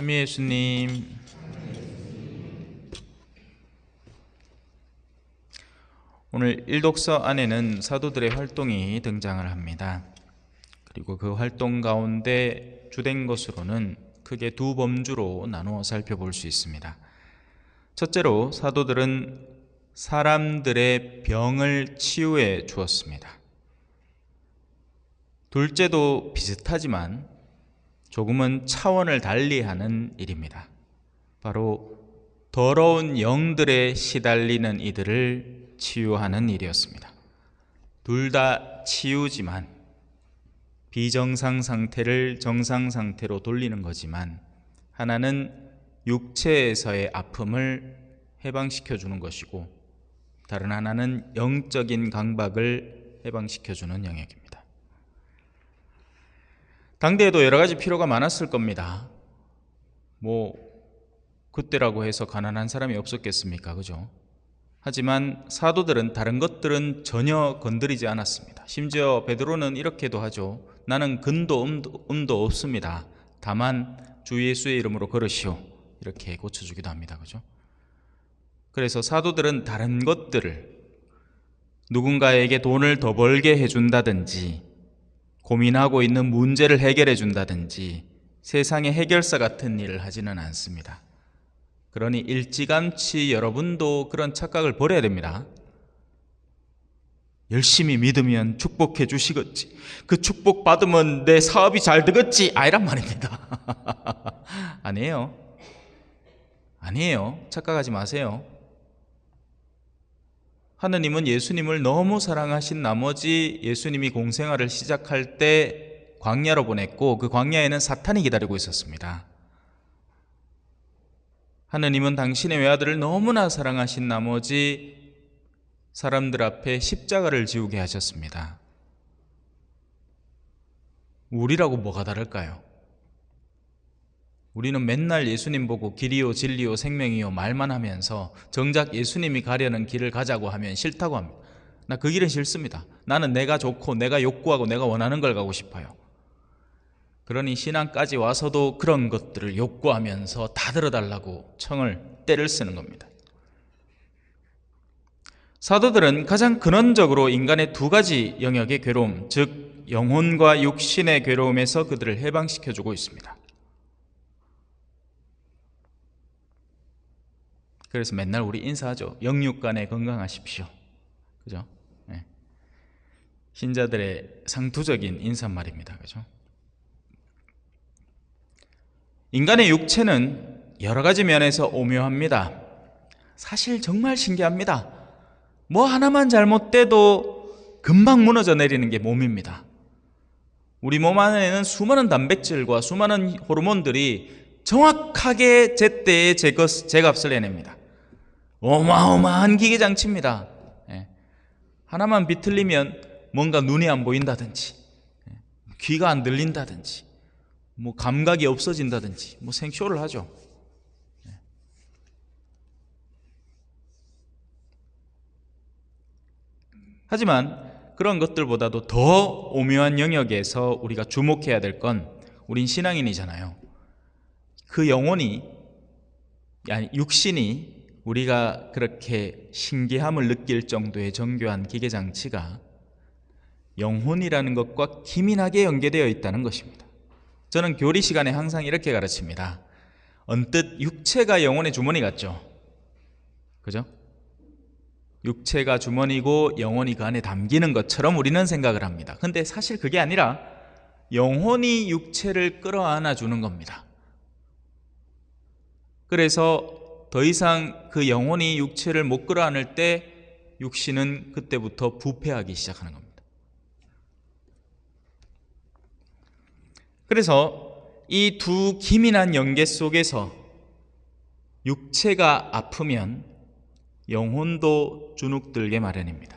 참여 예수님. 오늘 일독서 안에는 사도들의 활동이 등장을 합니다. 그리고 그 활동 가운데 주된 것으로는 크게 두 범주로 나누어 살펴볼 수 있습니다. 첫째로 사도들은 사람들의 병을 치유해 주었습니다. 둘째도 비슷하지만 조금은 차원을 달리하는 일입니다. 바로 더러운 영들에 시달리는 이들을 치유하는 일이었습니다. 둘 다 치유지만 비정상 상태를 정상 상태로 돌리는 거지만 하나는 육체에서의 아픔을 해방시켜 주는 것이고 다른 하나는 영적인 강박을 해방시켜 주는 영역입니다. 당대에도 여러 가지 필요가 많았을 겁니다. 그때라고 해서 가난한 사람이 없었겠습니까? 그죠? 하지만 사도들은 다른 것들은 전혀 건드리지 않았습니다. 심지어 베드로는 이렇게도 하죠. 나는 근도 음도 없습니다. 다만 주 예수의 이름으로 걸으시오. 이렇게 고쳐주기도 합니다. 그죠? 그래서 사도들은 다른 것들을 누군가에게 돈을 더 벌게 해준다든지 고민하고 있는 문제를 해결해 준다든지 세상의 해결사 같은 일을 하지는 않습니다. 그러니 일찌감치 여러분도 그런 착각을 버려야 됩니다. 열심히 믿으면 축복해 주시겠지, 그 축복 받으면 내 사업이 잘 되겠지, 이란 말입니다. 아니에요. 착각하지 마세요. 하느님은 예수님을 너무 사랑하신 나머지 예수님이 공생활을 시작할 때 광야로 보냈고 그 광야에는 사탄이 기다리고 있었습니다. 하느님은 당신의 외아들을 너무나 사랑하신 나머지 사람들 앞에 십자가를 지우게 하셨습니다. 우리라고 뭐가 다를까요? 우리는 맨날 예수님 보고 길이요 진리요 생명이요 말만 하면서 정작 예수님이 가려는 길을 가자고 하면 싫다고 합니다. 나 그 길은 싫습니다. 나는 내가 좋고 내가 욕구하고 내가 원하는 걸 가고 싶어요. 그러니 신앙까지 와서도 그런 것들을 욕구하면서 다 들어달라고 때를 쓰는 겁니다. 사도들은 가장 근원적으로 인간의 두 가지 영역의 괴로움, 즉 영혼과 육신의 괴로움에서 그들을 해방시켜주고 있습니다. 그래서 맨날 우리 인사하죠. 영육간에 건강하십시오. 그죠? 네. 신자들의 상투적인 인사말입니다. 그죠? 인간의 육체는 여러 가지 면에서 오묘합니다. 사실 정말 신기합니다. 뭐 하나만 잘못돼도 금방 무너져 내리는 게 몸입니다. 우리 몸 안에는 수많은 단백질과 수많은 호르몬들이 정확하게 제때에 제값을 해냅니다. 어마어마한 기계장치입니다. 하나만 비틀리면 뭔가 눈이 안 보인다든지 귀가 안 들린다든지 감각이 없어진다든지 생쇼를 하죠. 하지만 그런 것들보다도 더 오묘한 영역에서 우리가 주목해야 될 건 우린 신앙인이잖아요. 그 육신이 우리가 그렇게 신기함을 느낄 정도의 정교한 기계장치가 영혼이라는 것과 기민하게 연계되어 있다는 것입니다. 저는 교리 시간에 항상 이렇게 가르칩니다. 언뜻 육체가 영혼의 주머니 같죠? 그죠? 육체가 주머니고 영혼이 그 안에 담기는 것처럼 우리는 생각을 합니다. 근데 사실 그게 아니라 영혼이 육체를 끌어안아 주는 겁니다. 그래서 더 이상 그 영혼이 육체를 못 끌어안을 때 육신은 그때부터 부패하기 시작하는 겁니다. 그래서 이 두 기민한 연계 속에서 육체가 아프면 영혼도 주눅들게 마련입니다.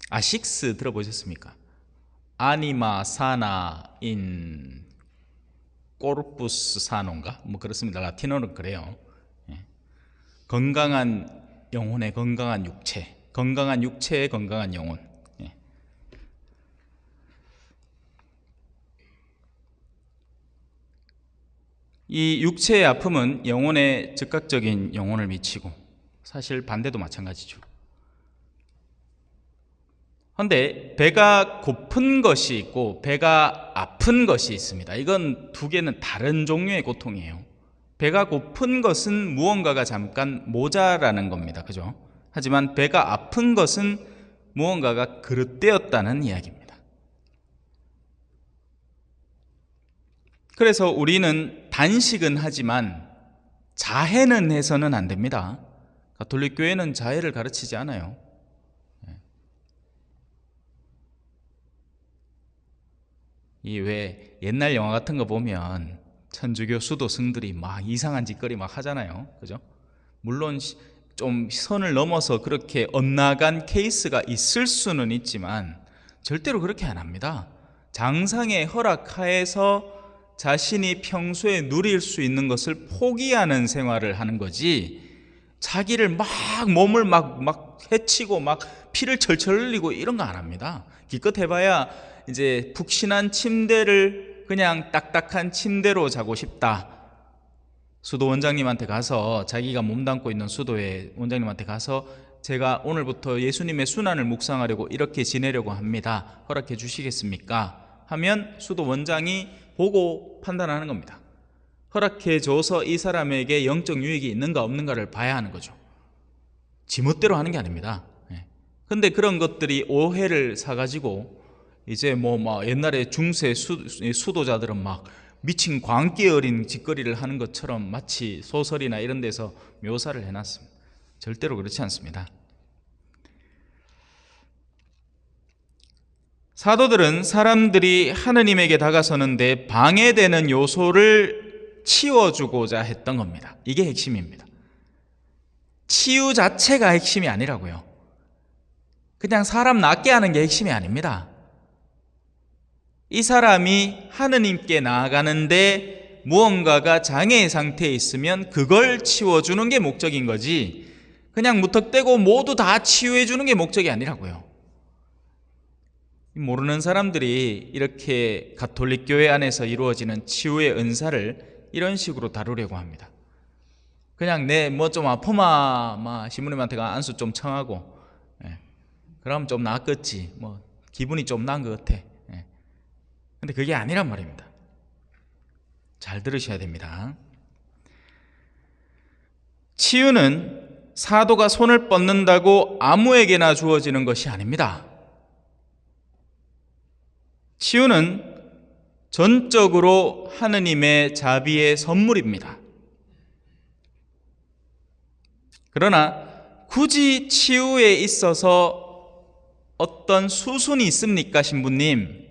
아식스 들어보셨습니까? 아니마 사나 인 코르푸스 사노인가? 그렇습니다. 라틴어는 그래요. 건강한 영혼의 건강한 육체, 건강한 육체의 건강한 영혼. 이 육체의 아픔은 영혼에 즉각적인 영혼을 미치고 사실 반대도 마찬가지죠. 그런데 배가 고픈 것이 있고 배가 아픈 것이 있습니다. 이건 두 개는 다른 종류의 고통이에요. 배가 고픈 것은 무언가가 잠깐 모자라는 겁니다. 그죠? 하지만 배가 아픈 것은 무언가가 그릇되었다는 이야기입니다. 그래서 우리는 단식은 하지만 자해는 해서는 안 됩니다. 가톨릭 교회는 자해를 가르치지 않아요. 이 왜 옛날 영화 같은 거 보면 천주교 수도승들이 막 이상한 짓거리 막 하잖아요. 그죠? 물론 좀 선을 넘어서 그렇게 엇나간 케이스가 있을 수는 있지만 절대로 그렇게 안 합니다. 장상의 허락하에서 자신이 평소에 누릴 수 있는 것을 포기하는 생활을 하는 거지, 자기를 막 몸을 막 해치고 막 피를 철철 흘리고 이런 거 안 합니다. 기껏 해봐야 이제 푹신한 침대를 그냥 딱딱한 침대로 자고 싶다, 수도 원장님한테 가서, 자기가 몸담고 있는 수도의 원장님한테 가서 제가 오늘부터 예수님의 순환을 묵상하려고 이렇게 지내려고 합니다, 허락해 주시겠습니까? 하면 수도 원장이 보고 판단하는 겁니다. 허락해 줘서 이 사람에게 영적 유익이 있는가 없는가를 봐야 하는 거죠. 지멋대로 하는 게 아닙니다. 근데 그런 것들이 오해를 사가지고 이제 막 옛날에 중세 수도자들은 막 미친 광기 어린 짓거리를 하는 것처럼 마치 소설이나 이런 데서 묘사를 해놨습니다. 절대로 그렇지 않습니다. 사도들은 사람들이 하느님에게 다가서는데 방해되는 요소를 치워주고자 했던 겁니다. 이게 핵심입니다. 치유 자체가 핵심이 아니라고요. 그냥 사람 낫게 하는 게 핵심이 아닙니다. 이 사람이 하느님께 나아가는데 무언가가 장애의 상태에 있으면 그걸 치워주는 게 목적인 거지, 그냥 무턱대고 모두 다 치유해 주는 게 목적이 아니라고요. 모르는 사람들이 이렇게 가톨릭 교회 안에서 이루어지는 치유의 은사를 이런 식으로 다루려고 합니다. 그냥 내 뭐 좀 아프마 신부님한테 안수 좀 청하고, 그럼 좀 낫겠지, 뭐 기분이 좀 나은 것 같아. 근데 그게 아니란 말입니다. 잘 들으셔야 됩니다. 치유는 사도가 손을 뻗는다고 아무에게나 주어지는 것이 아닙니다. 치유는 전적으로 하느님의 자비의 선물입니다. 그러나 굳이 치유에 있어서 어떤 수순이 있습니까, 신부님?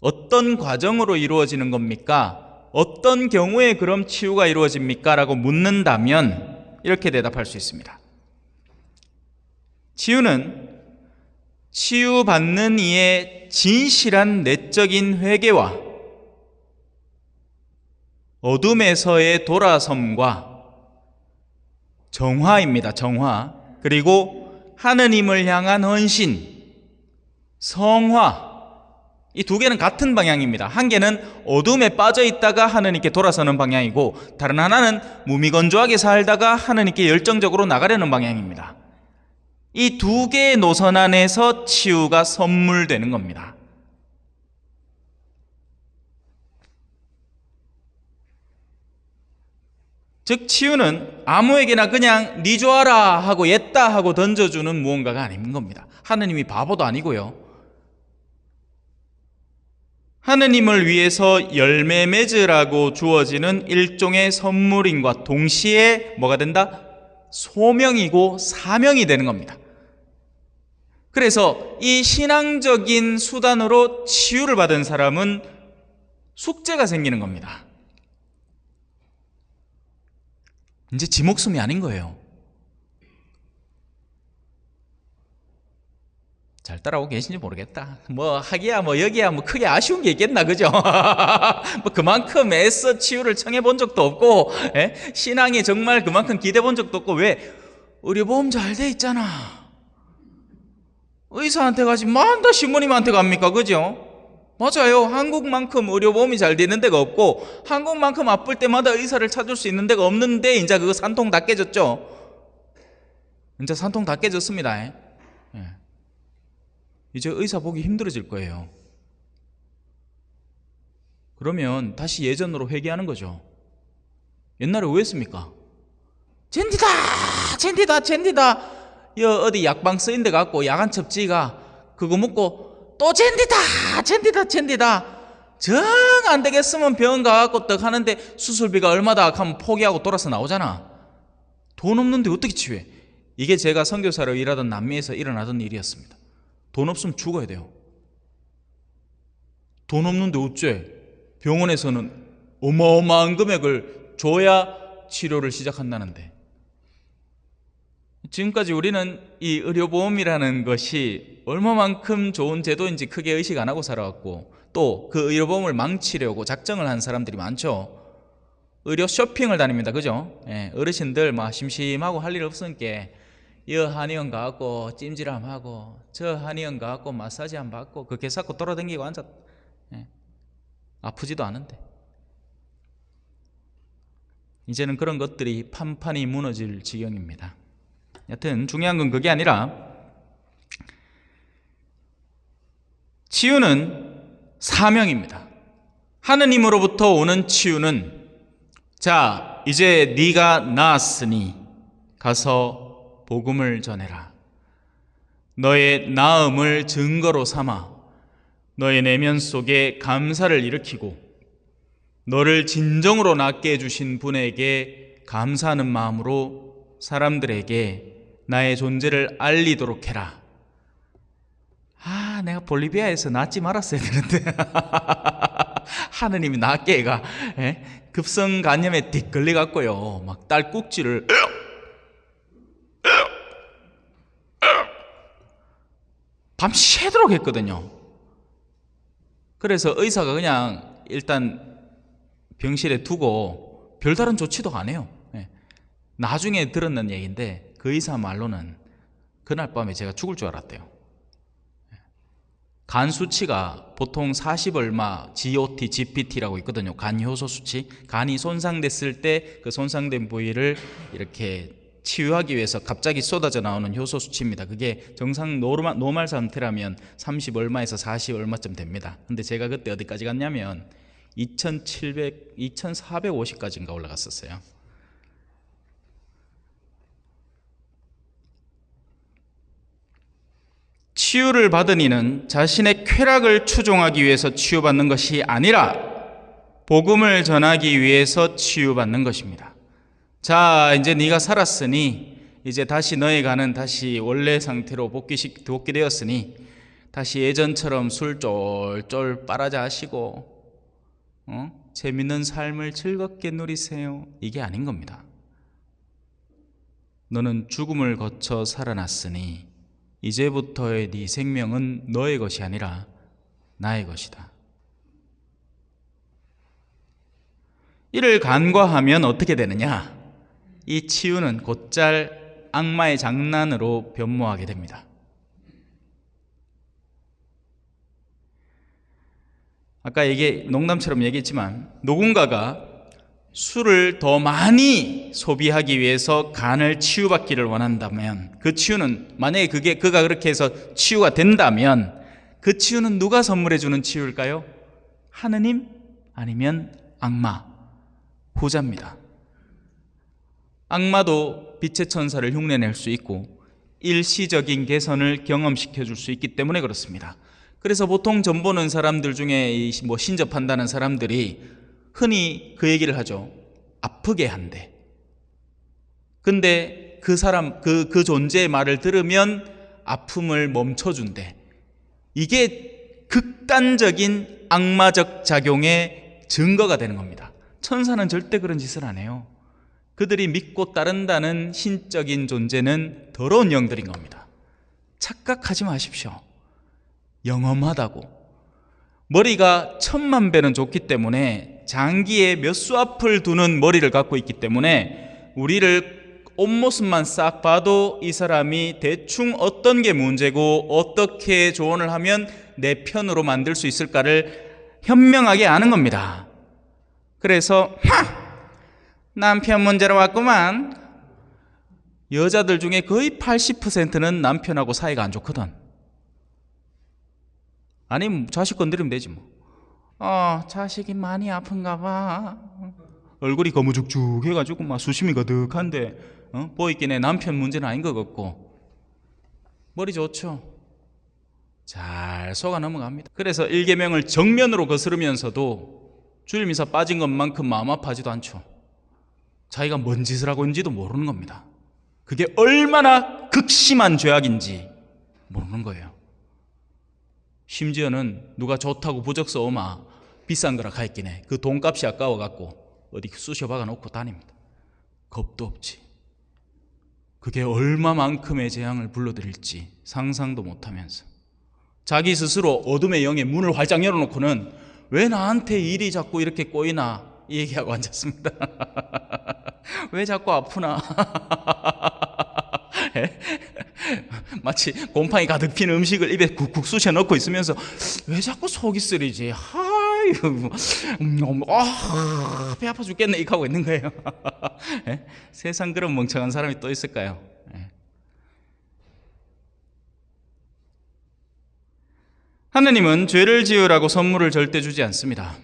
어떤 과정으로 이루어지는 겁니까? 어떤 경우에 그럼 치유가 이루어집니까? 라고 묻는다면 이렇게 대답할 수 있습니다. 치유는 치유받는 이의 진실한 내적인 회개와 어둠에서의 돌아섬과 정화입니다. 정화. 그리고 하느님을 향한 헌신, 성화, 이 두 개는 같은 방향입니다. 한 개는 어둠에 빠져 있다가 하느님께 돌아서는 방향이고, 다른 하나는 무미건조하게 살다가 하느님께 열정적으로 나가려는 방향입니다. 이 두 개의 노선 안에서 치유가 선물되는 겁니다. 즉 치유는 아무에게나 그냥 니 좋아라 하고 옛다 하고 던져주는 무언가가 아닌 겁니다. 하느님이 바보도 아니고요. 하느님을 위해서 열매 맺으라고 주어지는 일종의 선물인과 동시에 뭐가 된다? 소명이고 사명이 되는 겁니다. 그래서 이 신앙적인 수단으로 치유를 받은 사람은 숙제가 생기는 겁니다. 이제 지 목숨이 아닌 거예요. 잘 따라오고 계신지 모르겠다. 뭐 하기야 뭐 여기야 뭐 크게 아쉬운 게 있겠나, 그죠? 뭐 그만큼 애써 치유를 청해 본 적도 없고, 신앙에 정말 그만큼 기대 본 적도 없고. 왜? 의료보험 잘 돼 있잖아. 의사한테 가지 만다 신부님한테 갑니까, 그죠? 맞아요. 한국만큼 의료보험이 잘 되는 데가 없고 한국만큼 아플 때마다 의사를 찾을 수 있는 데가 없는데 이제 그거 산통 다 깨졌죠. 이제 산통 다 깨졌습니다. 예. 이제 의사 보기 힘들어질 거예요. 그러면 다시 예전으로 회귀하는 거죠. 옛날에 왜 했습니까? 젠디다 젠디다 젠디다 어디 약방 쓰인 데 갖고 야간 첩지가 그거 먹고 또 젠디다 젠디다 젠디다 정 안 되겠으면 병원 가갖고 떡 하는데 수술비가 얼마다 하면 포기하고 돌아서 나오잖아. 돈 없는데 어떻게 치유해? 이게 제가 선교사로 일하던 남미에서 일어나던 일이었습니다. 돈 없으면 죽어야 돼요. 돈 없는데 어째? 병원에서는 어마어마한 금액을 줘야 치료를 시작한다는데, 지금까지 우리는 이 의료보험이라는 것이 얼마만큼 좋은 제도인지 크게 의식 안 하고 살아왔고, 또 그 의료보험을 망치려고 작정을 한 사람들이 많죠. 의료 쇼핑을 다닙니다. 그죠? 예, 어르신들 막 심심하고 할 일 없으니까 이 한의원 가갖고 찜질함하고 저 한의원 가갖고 마사지함 받고 그렇게 쌓고 돌아다니고 앉았. 예, 아프지도 않은데. 이제는 그런 것들이 판판이 무너질 지경입니다. 여튼 중요한 건 그게 아니라 치유는 사명입니다. 하느님으로부터 오는 치유는 자 이제 네가 나았으니 가서 복음을 전해라. 너의 나음을 증거로 삼아 너의 내면 속에 감사를 일으키고 너를 진정으로 낫게 해주신 분에게 감사하는 마음으로 사람들에게 나의 존재를 알리도록 해라. 내가 볼리비아에서 낫지 말았어야 되는데 하느님이 낫게 애가 급성 간염에 딕 걸려갖고요 막 딸꾹질을 밤새도록 했거든요. 그래서 의사가 그냥 일단 병실에 두고 별다른 조치도 안 해요. 나중에 들었는 얘기인데 그 의사 말로는 그날 밤에 제가 죽을 줄 알았대요. 간 수치가 보통 40 얼마 GOT, GPT라고 있거든요. 간 효소 수치. 간이 손상됐을 때 그 손상된 부위를 이렇게 치유하기 위해서 갑자기 쏟아져 나오는 효소 수치입니다. 그게 정상 노말 상태라면 30 얼마에서 40 얼마쯤 됩니다. 근데 제가 그때 어디까지 갔냐면 2450까지인가 올라갔었어요. 치유를 받은 이는 자신의 쾌락을 추종하기 위해서 치유받는 것이 아니라 복음을 전하기 위해서 치유받는 것입니다. 자, 이제 네가 살았으니 이제 다시 너의 간은 다시 원래 상태로 복귀되었으니 다시 예전처럼 술 쫄쫄 빨아자 하시고 재밌는 삶을 즐겁게 누리세요. 이게 아닌 겁니다. 너는 죽음을 거쳐 살아났으니 이제부터의 네 생명은 너의 것이 아니라 나의 것이다. 이를 간과하면 어떻게 되느냐? 이 치유는 곧잘 악마의 장난으로 변모하게 됩니다. 아까 농담처럼 얘기했지만 누군가가 술을 더 많이 소비하기 위해서 간을 치유받기를 원한다면 그 치유는 만약에 그가 그렇게 해서 치유가 된다면 그 치유는 누가 선물해 주는 치유일까요? 하느님 아니면 악마? 후자입니다. 악마도 빛의 천사를 흉내낼 수 있고 일시적인 개선을 경험시켜 줄 수 있기 때문에 그렇습니다. 그래서 보통 점 보는 사람들 중에 신접한다는 사람들이 흔히 그 얘기를 하죠. 아프게 한대. 근데 그 사람, 그 존재의 말을 들으면 아픔을 멈춰준대. 이게 극단적인 악마적 작용의 증거가 되는 겁니다. 천사는 절대 그런 짓을 안 해요. 그들이 믿고 따른다는 신적인 존재는 더러운 영들인 겁니다. 착각하지 마십시오. 영험하다고. 머리가 1000만 배는 좋기 때문에 장기에 몇 수 앞을 두는 머리를 갖고 있기 때문에 우리를 옷모습만 싹 봐도 이 사람이 대충 어떤 게 문제고 어떻게 조언을 하면 내 편으로 만들 수 있을까를 현명하게 아는 겁니다. 그래서 남편 문제로 왔구만. 여자들 중에 거의 80%는 남편하고 사이가 안 좋거든. 아니 자식 건드리면 되지 뭐. 자식이 많이 아픈가 봐. 얼굴이 거무죽죽 해가지고 막 수심이 거득한데 보이긴 해. 남편 문제는 아닌 것 같고. 머리 좋죠. 잘 속아 넘어갑니다. 그래서 일계명을 정면으로 거스르면서도 주일미사 빠진 것만큼 마음 아파하지도 않죠. 자기가 뭔 짓을 하고 있는지도 모르는 겁니다. 그게 얼마나 극심한 죄악인지 모르는 거예요. 심지어는 누가 좋다고 부적 써오마 비싼 거라 가있긴 해. 그 돈값이 아까워갖고 어디 쑤셔 박아놓고 다닙니다. 겁도 없지. 그게 얼마만큼의 재앙을 불러들일지 상상도 못하면서 자기 스스로 어둠의 영의 문을 활짝 열어놓고는 왜 나한테 일이 자꾸 이렇게 꼬이나 이 얘기하고 앉았습니다. 왜 자꾸 아프나. 마치 곰팡이 가득 핀 음식을 입에 쿡쿡 쑤셔 넣고 있으면서 왜 자꾸 속이 쓰리지. 배 아파 죽겠네 이렇게 하고 있는 거예요. 세상 그런 멍청한 사람이 또 있을까요? 하느님은 죄를 지으라고 선물을 절대 주지 않습니다.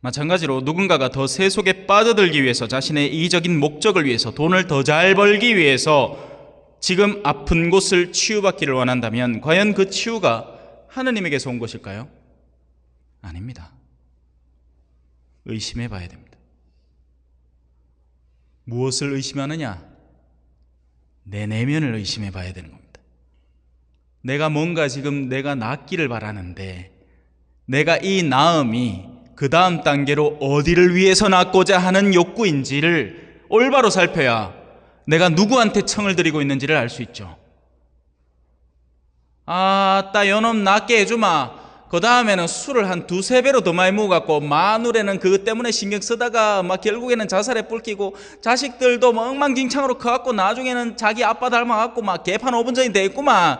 마찬가지로 누군가가 더 세속에 빠져들기 위해서, 자신의 이기적인 목적을 위해서, 돈을 더 잘 벌기 위해서 지금 아픈 곳을 치유받기를 원한다면 과연 그 치유가 하느님에게서 온 것일까요? 아닙니다. 의심해 봐야 됩니다. 무엇을 의심하느냐? 내 내면을 의심해 봐야 되는 겁니다. 내가 뭔가 지금 내가 낫기를 바라는데 내가 이 나음이 그 다음 단계로 어디를 위해서 낫고자 하는 욕구인지를 올바로 살펴야 내가 누구한테 청을 드리고 있는지를 알 수 있죠. 따 요놈 낫게 해주마. 그 다음에는 술을 한 2-3배로 더 많이 먹어갖고 마누래는 그것 때문에 신경 쓰다가 막 결국에는 자살에 뿔끼고 자식들도 뭐 엉망진창으로 커갖고 나중에는 자기 아빠 닮아갖고 막 개판 5분 전이 돼있구만.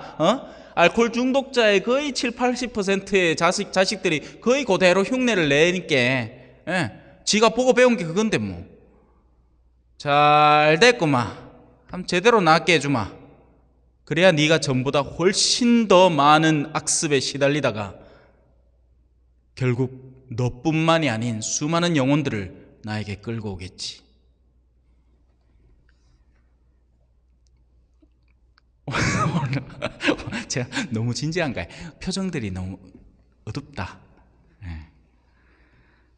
알코올 중독자의 거의 7-80%의 자식들이 거의 그대로 흉내를 내니까 지가 보고 배운 게 그건데 뭐. 잘 됐구만. 한번 제대로 낫게 해주마. 그래야 네가 전보다 훨씬 더 많은 악습에 시달리다가 결국 너뿐만이 아닌 수많은 영혼들을 나에게 끌고 오겠지. 제가 너무 진지한가요? 표정들이 너무 어둡다.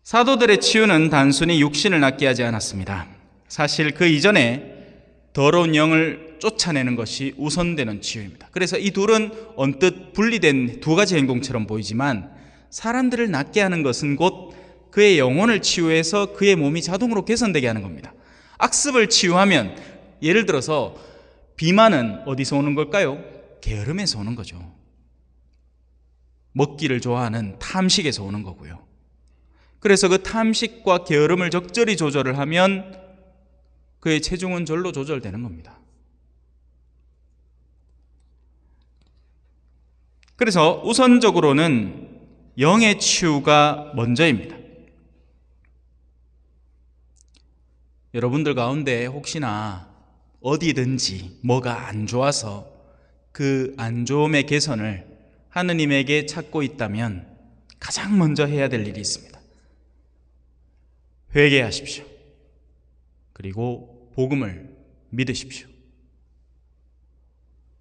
사도들의 치유는 단순히 육신을 낫게 하지 않았습니다. 사실 그 이전에 더러운 영을 쫓아내는 것이 우선되는 치유입니다. 그래서 이 둘은 언뜻 분리된 두 가지 행동처럼 보이지만 사람들을 낫게 하는 것은 곧 그의 영혼을 치유해서 그의 몸이 자동으로 개선되게 하는 겁니다. 악습을 치유하면, 예를 들어서 비만은 어디서 오는 걸까요? 게으름에서 오는 거죠. 먹기를 좋아하는 탐식에서 오는 거고요. 그래서 그 탐식과 게으름을 적절히 조절을 하면 그의 체중은 절로 조절되는 겁니다. 그래서 우선적으로는 영의 치유가 먼저입니다. 여러분들 가운데 혹시나 어디든지 뭐가 안 좋아서 그 안 좋음의 개선을 하느님에게 찾고 있다면 가장 먼저 해야 될 일이 있습니다. 회개하십시오. 그리고 복음을 믿으십시오.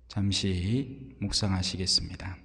잠시 묵상하시겠습니다.